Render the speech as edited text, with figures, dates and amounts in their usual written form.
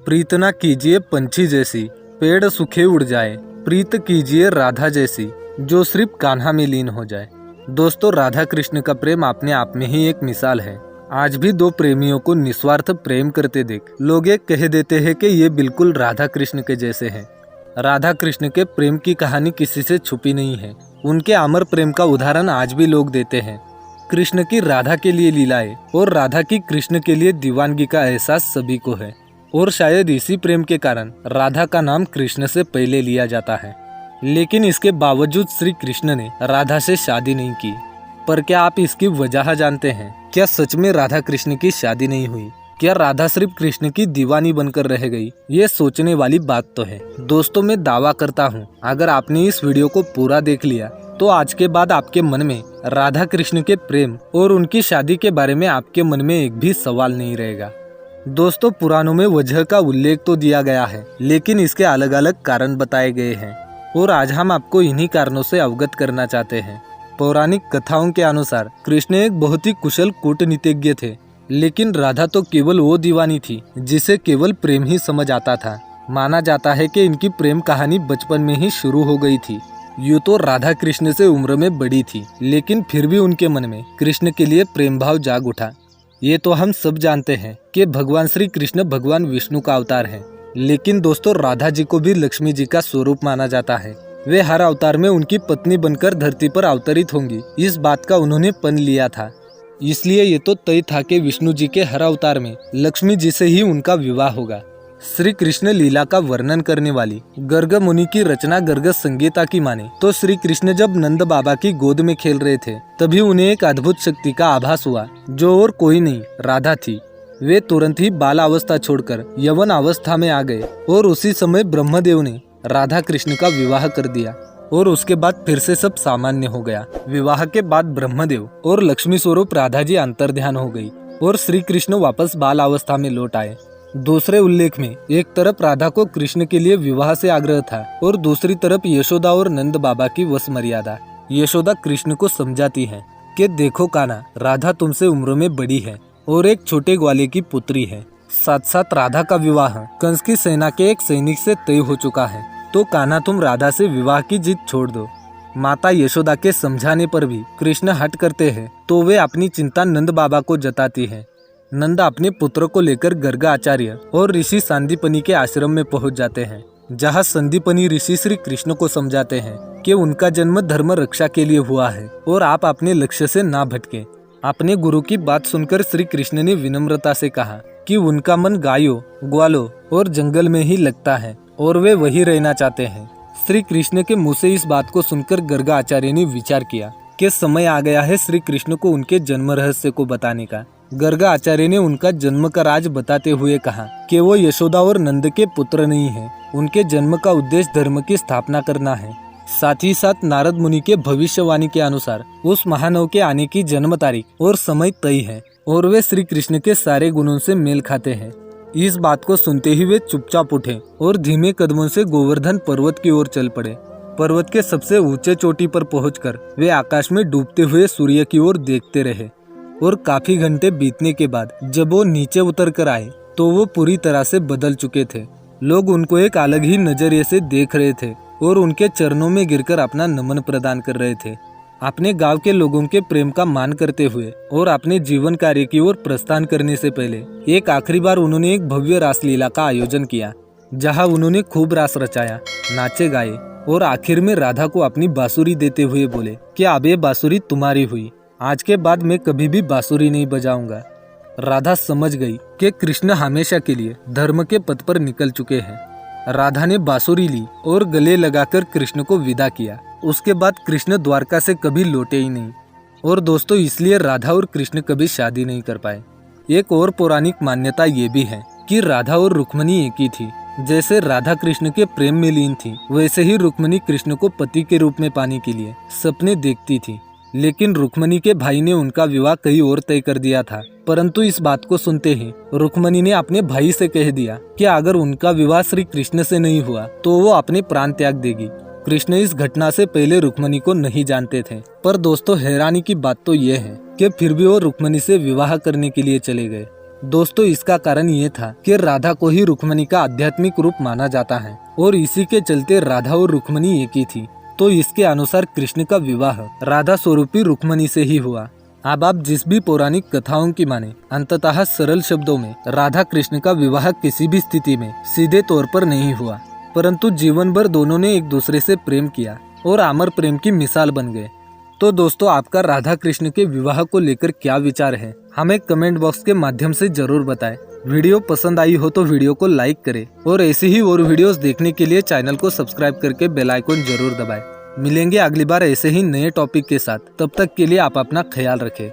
प्रीत ना कीजिए पंछी जैसी, पेड़ सूखे उड़ जाए, प्रीत कीजिए राधा जैसी, जो सिर्फ कान्हा में लीन हो जाए। दोस्तों, राधा कृष्ण का प्रेम अपने आप में ही एक मिसाल है। आज भी दो प्रेमियों को निस्वार्थ प्रेम करते देख लोग ये कह देते हैं कि ये बिल्कुल राधा कृष्ण के जैसे हैं। राधा कृष्ण के प्रेम की कहानी किसी से छुपी नहीं है। उनके अमर प्रेम का उदाहरण आज भी लोग देते हैं। कृष्ण की राधा के लिए लीलाएं और राधा की कृष्ण के लिए दीवानगी का एहसास सभी को है, और शायद इसी प्रेम के कारण राधा का नाम कृष्ण से पहले लिया जाता है। लेकिन इसके बावजूद श्री कृष्ण ने राधा से शादी नहीं की। पर क्या आप इसकी वजह जानते हैं? क्या सच में राधा कृष्ण की शादी नहीं हुई? क्या राधा सिर्फ कृष्ण की दीवानी बनकर रह गई? ये सोचने वाली बात तो है। दोस्तों, मैं दावा करता हूँ, अगर आपने इस वीडियो को पूरा देख लिया तो आज के बाद आपके मन में राधा कृष्ण के प्रेम और उनकी शादी के बारे में आपके मन में एक भी सवाल नहीं रहेगा। दोस्तों, पुराणों में वजह का उल्लेख तो दिया गया है, लेकिन इसके अलग अलग कारण बताए गए हैं, और आज हम आपको इन्हीं कारणों से अवगत करना चाहते हैं। पौराणिक कथाओं के अनुसार कृष्ण एक बहुत ही कुशल कूटनीतिज्ञ थे, लेकिन राधा तो केवल वो दीवानी थी जिसे केवल प्रेम ही समझ आता था। माना जाता है कि इनकी प्रेम कहानी बचपन में ही शुरू हो गई थी। यूँ तो राधा कृष्ण से उम्र में बड़ी थी, लेकिन फिर भी उनके मन में कृष्ण के लिए प्रेम भाव जाग उठा। ये तो हम सब जानते हैं कि भगवान श्री कृष्ण भगवान विष्णु का अवतार है, लेकिन दोस्तों, राधा जी को भी लक्ष्मी जी का स्वरूप माना जाता है। वे हर अवतार में उनकी पत्नी बनकर धरती पर अवतरित होंगी, इस बात का उन्होंने पन लिया था। इसलिए ये तो तय था कि विष्णु जी के हर अवतार में लक्ष्मी जी से ही उनका विवाह होगा। श्री कृष्ण लीला का वर्णन करने वाली गर्ग मुनि की रचना गर्ग संगीता की माने तो श्री कृष्ण जब नंद बाबा की गोद में खेल रहे थे, तभी उन्हें एक अद्भुत शक्ति का आभास हुआ, जो और कोई नहीं राधा थी। वे तुरंत ही बाल अवस्था छोड़कर यवन अवस्था में आ गए, और उसी समय ब्रह्मदेव ने राधा कृष्ण का विवाह कर दिया, और उसके बाद फिर से सब सामान्य हो गया। विवाह के बाद ब्रह्मदेव और लक्ष्मी स्वरूप राधा जी अंतर्ध्यान हो गई, और श्री कृष्ण वापस बाल अवस्था में लौट आए। दूसरे उल्लेख में एक तरफ राधा को कृष्ण के लिए विवाह से आग्रह था, और दूसरी तरफ यशोदा और नंद बाबा की वश मर्यादा। यशोदा कृष्ण को समझाती है कि देखो कान्हा, राधा तुमसे उम्र में बड़ी है और एक छोटे ग्वाले की पुत्री है। साथ साथ राधा का विवाह कंस की सेना के एक सैनिक से तय हो चुका है, तो कान्हा तुम राधा से विवाह की जिद छोड़ दो। माता यशोदा के समझाने पर भी कृष्ण हट करते हैं, तो वे अपनी चिंता नंद बाबा को जताती है। नंदा अपने पुत्र को लेकर गर्ग आचार्य और ऋषि संदीपनी के आश्रम में पहुंच जाते हैं, जहां संदीपनी ऋषि श्री कृष्ण को समझाते हैं कि उनका जन्म धर्म रक्षा के लिए हुआ है, और आप अपने लक्ष्य से ना भटके। अपने गुरु की बात सुनकर श्री कृष्ण ने विनम्रता से कहा कि उनका मन गायों, ग्वालों और जंगल में ही लगता है, और वे वही रहना चाहते हैं। श्री कृष्ण के मुंह से इस बात को सुनकर गर्ग आचार्य ने विचार किया कि समय आ गया है श्री कृष्ण को उनके जन्म रहस्य को बताने का। गर्ग आचार्य ने उनका जन्म का राज बताते हुए कहा कि वो यशोदा और नंद के पुत्र नहीं हैं। उनके जन्म का उद्देश्य धर्म की स्थापना करना है। साथ ही साथ नारद मुनि के भविष्यवाणी के अनुसार उस महानव के आने की जन्म तारीख और समय तय है, और वे श्री कृष्ण के सारे गुणों से मेल खाते हैं। इस बात को सुनते ही वे चुपचाप उठे और धीमे कदमों से गोवर्धन पर्वत की ओर चल पड़े। पर्वत के सबसे ऊंचे चोटी पर पहुंचकर वे आकाश में डूबते हुए सूर्य की ओर देखते रहे, और काफी घंटे बीतने के बाद जब वो नीचे उतर कर आए तो वो पूरी तरह से बदल चुके थे। लोग उनको एक अलग ही नजरिए से देख रहे थे और उनके चरणों में गिरकर अपना नमन प्रदान कर रहे थे। अपने गांव के लोगों के प्रेम का मान करते हुए और अपने जीवन कार्य की ओर प्रस्थान करने से पहले एक आखिरी बार उन्होंने एक भव्य रासलीला का आयोजन किया, जहां उन्होंने खूब रास रचाया, नाचे गाए, और आखिर में राधा को अपनी बांसुरी देते हुए बोले कि अब ये बांसुरी तुम्हारी हुई, आज के बाद मैं कभी भी बांसुरी नहीं बजाऊंगा। राधा समझ गई कि कृष्ण हमेशा के लिए धर्म के पथ पर निकल चुके हैं। राधा ने बांसुरी ली और गले लगाकर कृष्ण को विदा किया। उसके बाद कृष्ण द्वारका से कभी लौटे ही नहीं, और दोस्तों, इसलिए राधा और कृष्ण कभी शादी नहीं कर पाए। एक और पौराणिक मान्यता ये भी है कि राधा और रुक्मणी एक ही थी। जैसे राधा कृष्ण के प्रेम में लीन थी, वैसे ही रुक्मणी कृष्ण को पति के रूप में पाने के लिए सपने देखती थी। लेकिन रुक्मणी के भाई ने उनका विवाह कहीं और तय कर दिया था। परंतु इस बात को सुनते ही रुक्मणी ने अपने भाई से कह दिया कि अगर उनका विवाह श्री कृष्ण से नहीं हुआ तो वो अपने प्राण त्याग देगी। कृष्ण इस घटना से पहले रुक्मणी को नहीं जानते थे। पर दोस्तों, हैरानी की बात तो यह है कि फिर भी वो रुक्मणी से विवाह करने के लिए चले गए। दोस्तों इसका कारण ये था कि राधा को ही रुक्मणी का आध्यात्मिक रूप माना जाता है और इसी के चलते राधा और रुक्मणी एक ही थी। तो इसके अनुसार कृष्ण का विवाह राधा स्वरूपी रुक्मणी से ही हुआ। अब आप जिस भी पौराणिक कथाओं की माने, अंततः सरल शब्दों में राधा कृष्ण का विवाह किसी भी स्थिति में सीधे तौर पर नहीं हुआ, परंतु जीवन भर दोनों ने एक दूसरे से प्रेम किया और अमर प्रेम की मिसाल बन गए। तो दोस्तों आपका राधा कृष्ण के विवाह को लेकर क्या विचार है, हमें कमेंट बॉक्स के माध्यम से जरूर बताएं। वीडियो पसंद आई हो तो वीडियो को लाइक करें और ऐसे ही और वीडियोस देखने के लिए चैनल को सब्सक्राइब करके बेल आइकन जरूर दबाएं। मिलेंगे अगली बार ऐसे ही नए टॉपिक के साथ, तब तक के लिए आप अपना ख्याल रखें।